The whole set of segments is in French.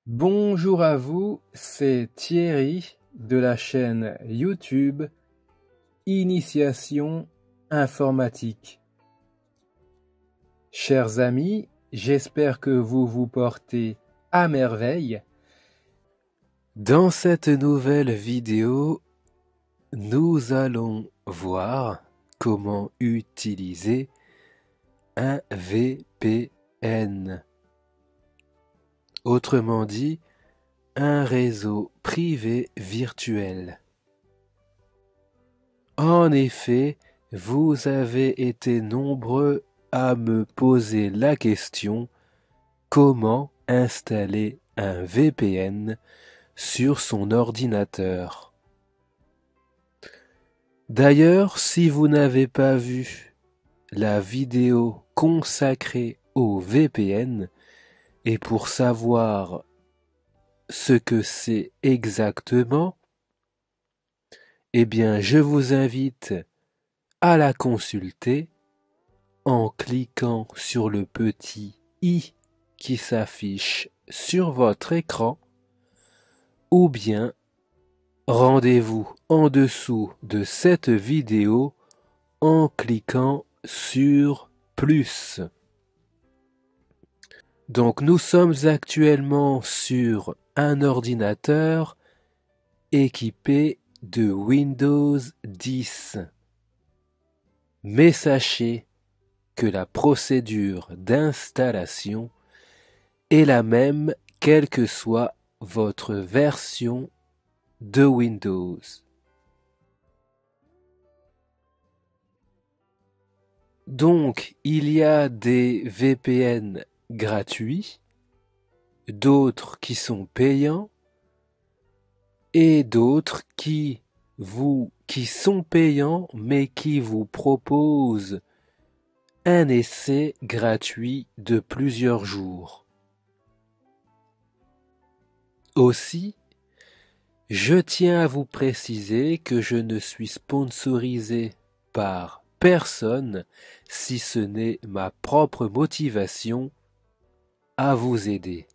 Bonjour à vous, c'est Thierry de la chaîne YouTube Initiation Informatique. Chers amis, j'espère que vous vous portez à merveille. Dans cette nouvelle vidéo, nous allons voir comment utiliser un VPN. Autrement dit, un réseau privé virtuel. En effet, vous avez été nombreux à me poser la question: comment installer un VPN sur son ordinateur? D'ailleurs, si vous n'avez pas vu la vidéo consacrée au VPN, et pour savoir ce que c'est exactement, eh bien, je vous invite à la consulter en cliquant sur le petit i qui s'affiche sur votre écran, ou bien rendez-vous en dessous de cette vidéo en cliquant sur plus. Donc nous sommes actuellement sur un ordinateur équipé de Windows 10. Mais sachez que la procédure d'installation est la même quelle que soit votre version de Windows. Donc, il y a des VPN gratuits, d'autres qui sont payants, et d'autres qui sont payants mais qui vous proposent un essai gratuit de plusieurs jours. Aussi, je tiens à vous préciser que je ne suis sponsorisé par personne si ce n'est ma propre motivation à vous aider.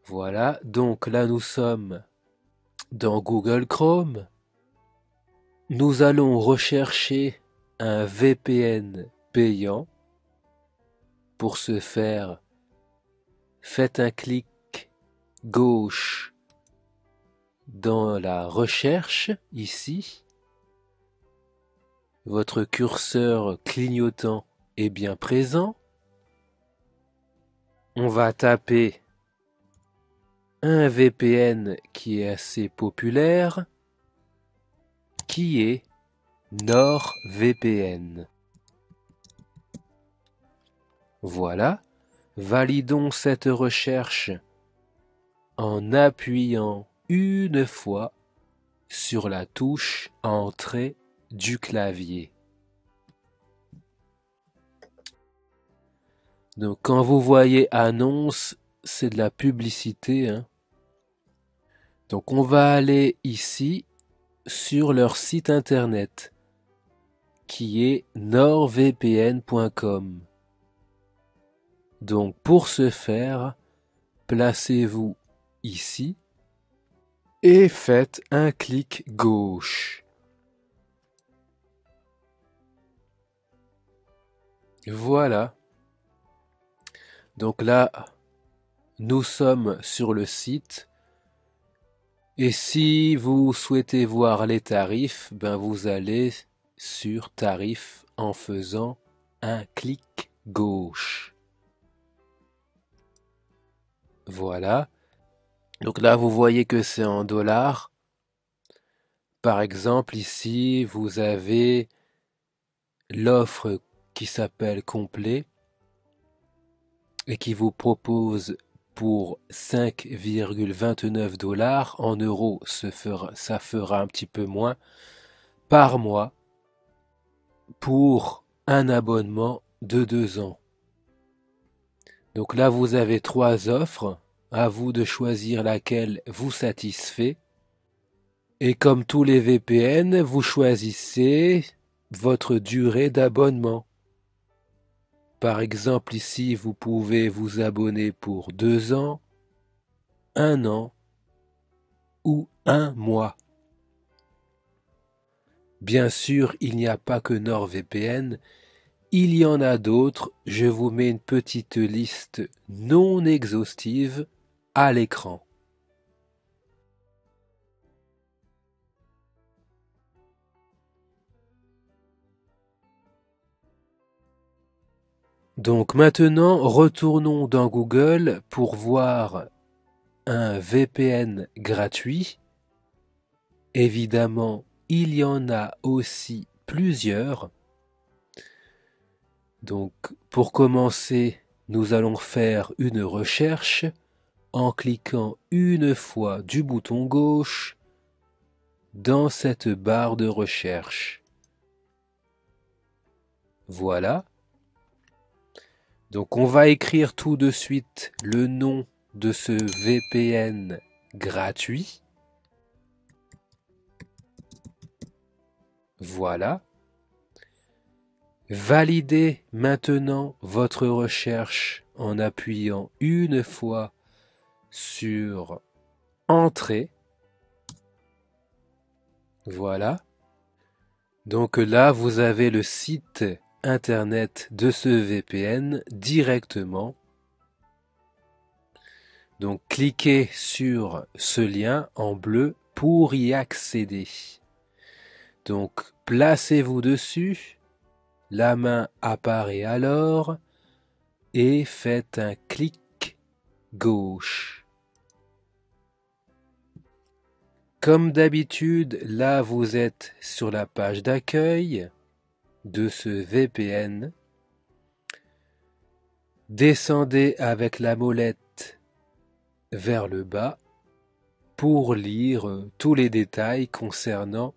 Voilà, donc là nous sommes dans Google Chrome. Nous allons rechercher un VPN payant. Pour ce faire, faites un clic gauche dans la recherche, ici. Votre curseur clignotant est bien présent. On va taper un VPN qui est assez populaire, qui est NordVPN. Voilà, validons cette recherche en appuyant une fois sur la touche Entrée du clavier. Donc quand vous voyez Annonce, c'est de la publicité, hein. Donc on va aller ici sur leur site internet qui est nordvpn.com. Donc pour ce faire, placez-vous ici et faites un clic gauche. Voilà. Donc là, nous sommes sur le site. Et si vous souhaitez voir les tarifs, ben vous allez sur tarifs en faisant un clic gauche. Voilà. Donc là, vous voyez que c'est en dollars. Par exemple, ici, vous avez l'offre qui s'appelle complet et qui vous propose pour 5,29 $, en euros, ça fera un petit peu moins, par mois, pour un abonnement de 2 ans. Donc là, vous avez 3 offres, à vous de choisir laquelle vous satisfait. Et comme tous les VPN, vous choisissez votre durée d'abonnement. Par exemple, ici, vous pouvez vous abonner pour 2 ans, 1 an ou 1 mois. Bien sûr, il n'y a pas que NordVPN, il y en a d'autres. Je vous mets une petite liste non exhaustive à l'écran. Donc maintenant, retournons dans Google pour voir un VPN gratuit. Évidemment, il y en a aussi plusieurs. Donc pour commencer, nous allons faire une recherche en cliquant une fois du bouton gauche dans cette barre de recherche. Voilà. Donc on va écrire tout de suite le nom de ce VPN gratuit. Voilà. Validez maintenant votre recherche en appuyant une fois sur Entrée. Voilà. Donc là, vous avez le site internet de ce VPN directement. Donc cliquez sur ce lien en bleu pour y accéder. Donc placez-vous dessus, la main apparaît alors et faites un clic gauche. Comme d'habitude, là vous êtes sur la page d'accueil de ce VPN. Descendez avec la molette vers le bas pour lire tous les détails concernant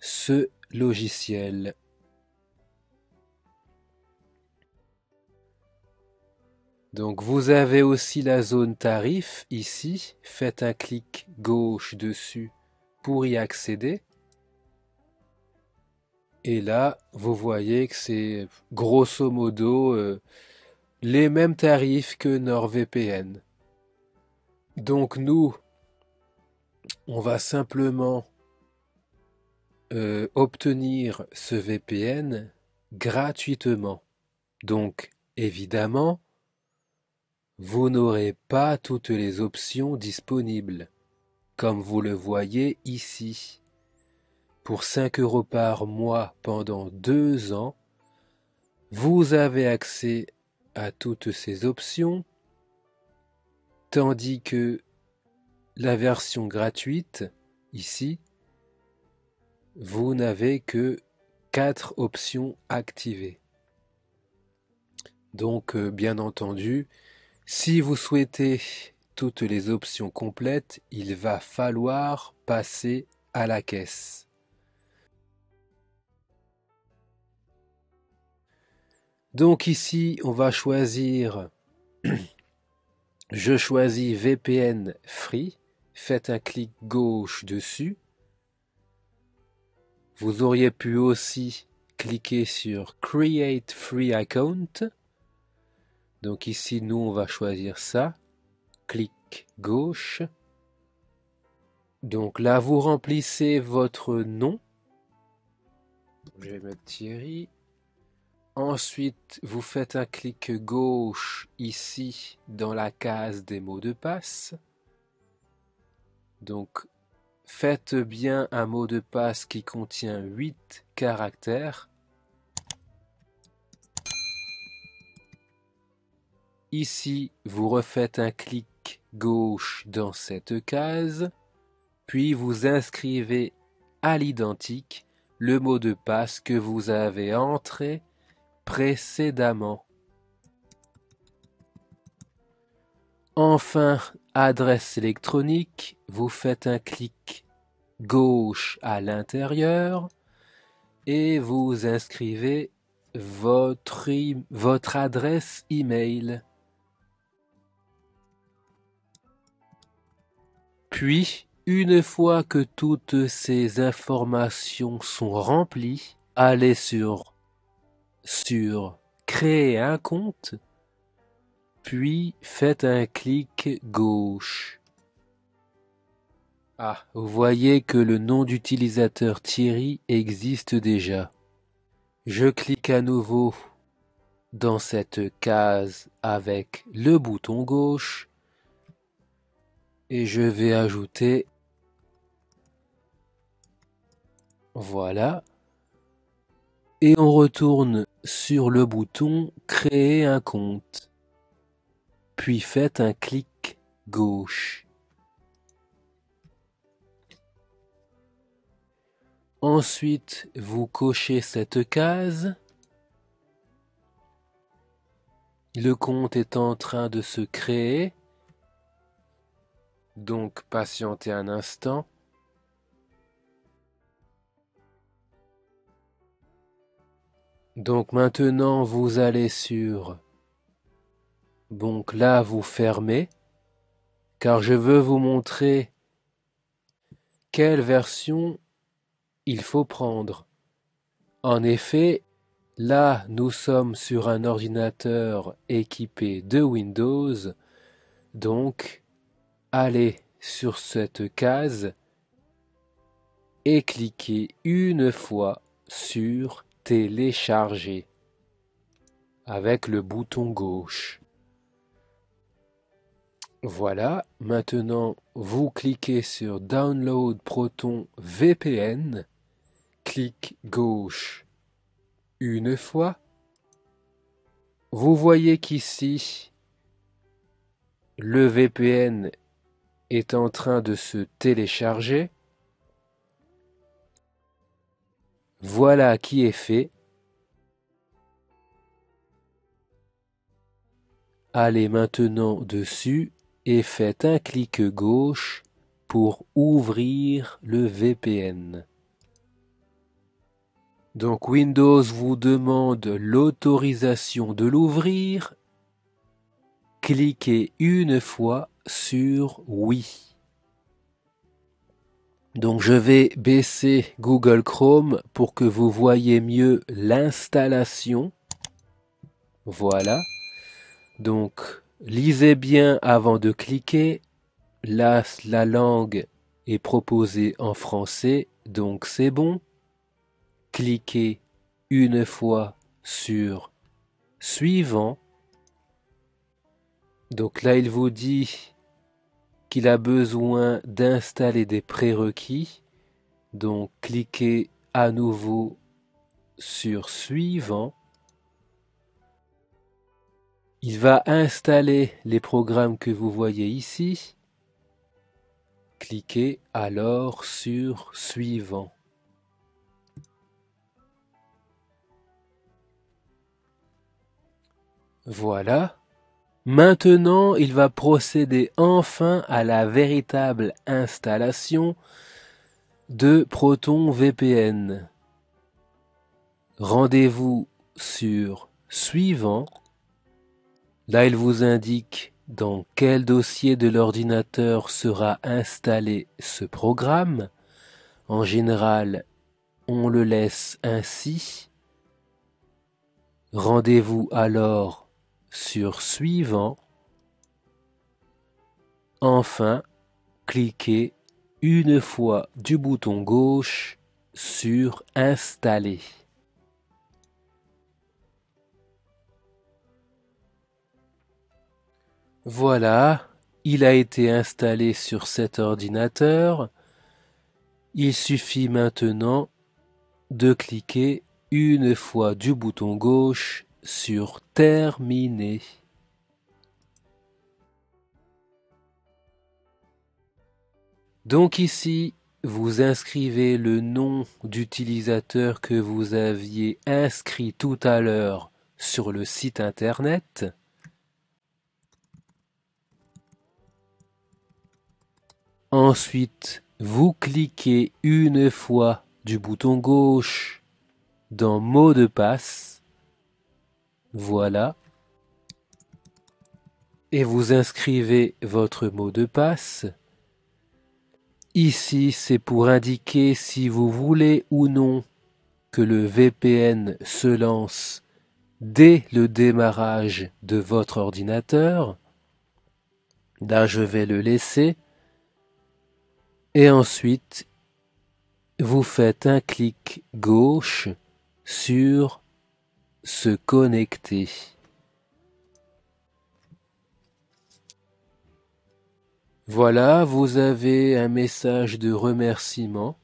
ce logiciel. Donc vous avez aussi la zone tarif ici, faites un clic gauche dessus pour y accéder. Et là, vous voyez que c'est grosso modo les mêmes tarifs que NordVPN. Donc nous, on va simplement obtenir ce VPN gratuitement. Donc évidemment, vous n'aurez pas toutes les options disponibles, comme vous le voyez ici. Pour 5 € par mois pendant 2 ans, vous avez accès à toutes ces options, tandis que la version gratuite, ici, vous n'avez que 4 options activées. Donc, bien entendu, si vous souhaitez toutes les options complètes, il va falloir passer à la caisse. Donc ici, on va choisir, je choisis VPN Free, faites un clic gauche dessus. Vous auriez pu aussi cliquer sur Create Free Account. Donc ici, nous, on va choisir ça. Clic gauche. Donc là, vous remplissez votre nom. Je vais mettre Thierry. Ensuite, vous faites un clic gauche ici dans la case des mots de passe. Donc, faites bien un mot de passe qui contient 8 caractères. Ici, vous refaites un clic gauche dans cette case, puis vous inscrivez à l'identique le mot de passe que vous avez entré précédemment. Enfin, adresse électronique, vous faites un clic gauche à l'intérieur et vous inscrivez votre adresse email. Puis, une fois que toutes ces informations sont remplies, allez sur créer un compte, puis faites un clic gauche. Ah, vous voyez que le nom d'utilisateur Thierry existe déjà. Je clique à nouveau dans cette case avec le bouton gauche et je vais ajouter, voilà, et on retourne sur le bouton créer un compte, puis faites un clic gauche. Ensuite, vous cochez cette case. Le compte est en train de se créer, donc patientez un instant. Donc maintenant, vous allez sur... Donc là, vous fermez, car je veux vous montrer quelle version il faut prendre. En effet, là, nous sommes sur un ordinateur équipé de Windows, donc allez sur cette case et cliquez une fois sur télécharger avec le bouton gauche. Voilà, maintenant vous cliquez sur Download Proton VPN, clic gauche une fois. Vous voyez qu'ici, le VPN est en train de se télécharger. Voilà qui est fait. Allez maintenant dessus et faites un clic gauche pour ouvrir le VPN. Donc Windows vous demande l'autorisation de l'ouvrir. Cliquez une fois sur oui. Donc je vais baisser Google Chrome pour que vous voyez mieux l'installation. Voilà. Donc lisez bien avant de cliquer. Là, la langue est proposée en français, donc c'est bon. Cliquez une fois sur suivant. Donc là, il vous dit qu'il a besoin d'installer des prérequis. Donc cliquez à nouveau sur suivant. Il va installer les programmes que vous voyez ici. Cliquez alors sur suivant. Voilà. Maintenant, il va procéder enfin à la véritable installation de Proton VPN. Rendez-vous sur suivant. Là, il vous indique dans quel dossier de l'ordinateur sera installé ce programme. En général, on le laisse ainsi. Rendez-vous alors sur suivant. Enfin, cliquez une fois du bouton gauche sur installer. Voilà, il a été installé sur cet ordinateur. Il suffit maintenant de cliquer une fois du bouton gauche sur terminer. Donc ici, vous inscrivez le nom d'utilisateur que vous aviez inscrit tout à l'heure sur le site internet. Ensuite, vous cliquez une fois du bouton gauche dans mot de passe. Voilà. Et vous inscrivez votre mot de passe. Ici, c'est pour indiquer si vous voulez ou non que le VPN se lance dès le démarrage de votre ordinateur. Là, je vais le laisser. Et ensuite, vous faites un clic gauche sur se connecter. Voilà, vous avez un message de remerciement.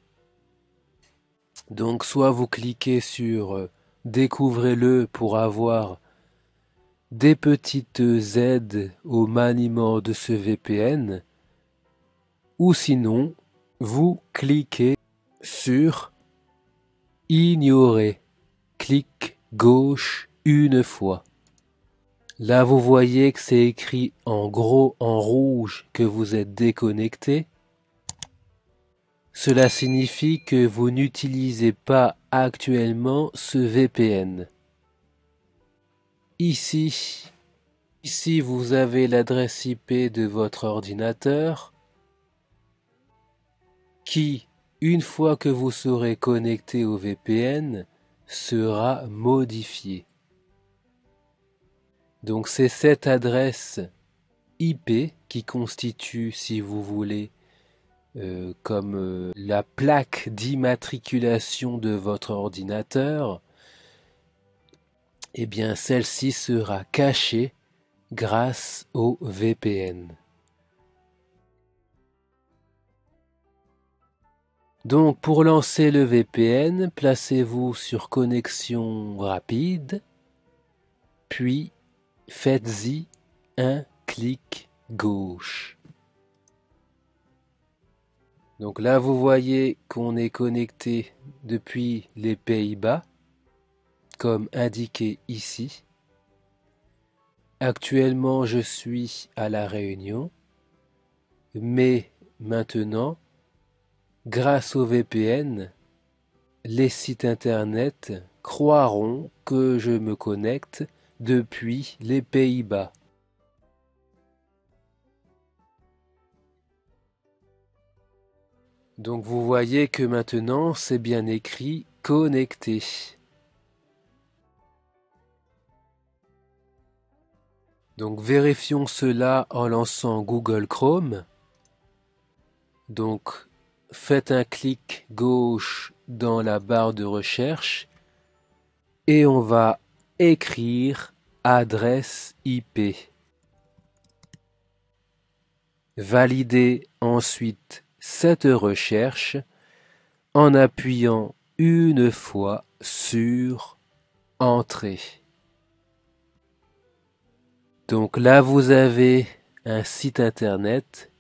Donc soit vous cliquez sur Découvrez-le pour avoir des petites aides au maniement de ce VPN, ou sinon vous cliquez sur Ignorer. Clic gauche une fois. Là vous voyez que c'est écrit en gros en rouge que vous êtes déconnecté. Cela signifie que vous n'utilisez pas actuellement ce VPN. Ici, vous avez l'adresse IP de votre ordinateur qui, une fois que vous serez connecté au VPN, sera modifiée. Donc c'est cette adresse IP qui constitue, si vous voulez, comme la plaque d'immatriculation de votre ordinateur. Eh bien celle-ci sera cachée grâce au VPN. Donc pour lancer le VPN, placez-vous sur connexion rapide, puis faites-y un clic gauche. Donc là vous voyez qu'on est connecté depuis les Pays-Bas, comme indiqué ici. Actuellement je suis à La Réunion, mais maintenant, grâce au VPN, les sites internet croiront que je me connecte depuis les Pays-Bas. Donc vous voyez que maintenant c'est bien écrit connecté. Donc vérifions cela en lançant Google Chrome. Donc faites un clic gauche dans la barre de recherche et on va écrire adresse IP. Validez ensuite cette recherche en appuyant une fois sur Entrée. Donc là vous avez un site internet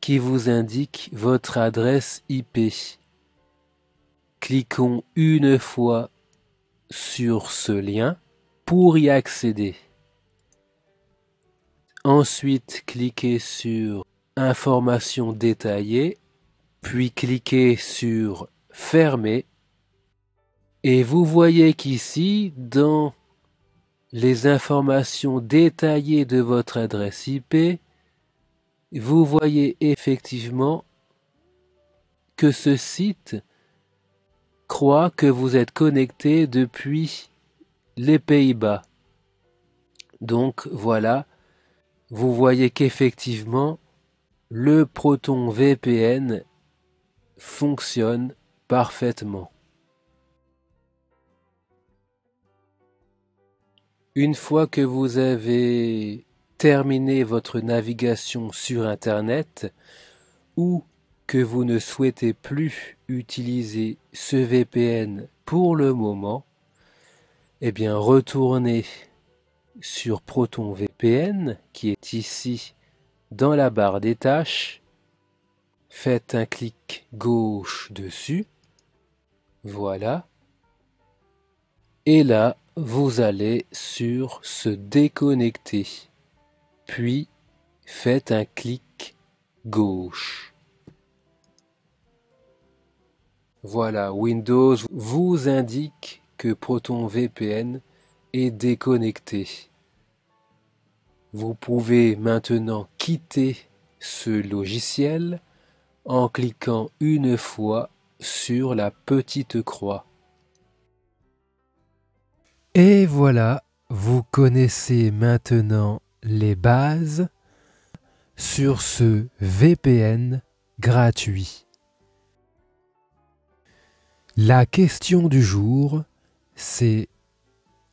qui vous indique votre adresse IP. Cliquons une fois sur ce lien pour y accéder. Ensuite, cliquez sur Informations détaillées, puis cliquez sur Fermer. Et vous voyez qu'ici, dans les informations détaillées de votre adresse IP, vous voyez effectivement que ce site croit que vous êtes connecté depuis les Pays-Bas. Donc voilà, vous voyez qu'effectivement, le Proton VPN fonctionne parfaitement. Une fois que vous avez terminé votre navigation sur Internet ou que vous ne souhaitez plus utiliser ce VPN pour le moment, eh bien retournez sur Proton VPN qui est ici dans la barre des tâches. Faites un clic gauche dessus. Voilà. Et là, vous allez sur se déconnecter. Puis, faites un clic gauche. Voilà, Windows vous indique que Proton VPN est déconnecté. Vous pouvez maintenant quitter ce logiciel en cliquant une fois sur la petite croix. Et voilà, vous connaissez maintenant les bases sur ce VPN gratuit. La question du jour, c'est: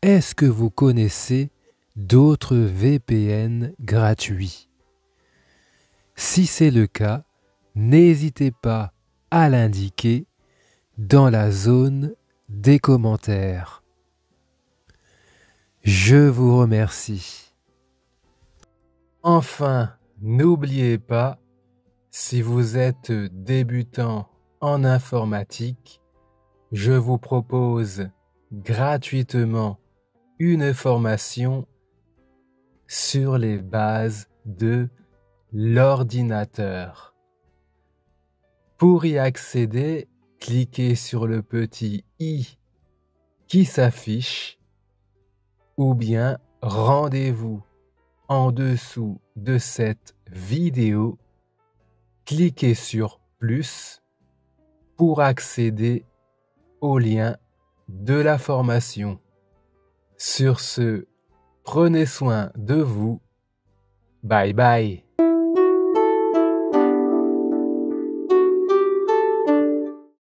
est-ce que vous connaissez d'autres VPN gratuits? Si c'est le cas, n'hésitez pas à l'indiquer dans la zone des commentaires. Je vous remercie. Enfin, n'oubliez pas, si vous êtes débutant en informatique, je vous propose gratuitement une formation sur les bases de l'ordinateur. Pour y accéder, cliquez sur le petit i qui s'affiche ou bien rendez-vous en dessous de cette vidéo. Cliquez sur plus pour accéder au lien de la formation. Sur ce, prenez soin de vous. Bye bye.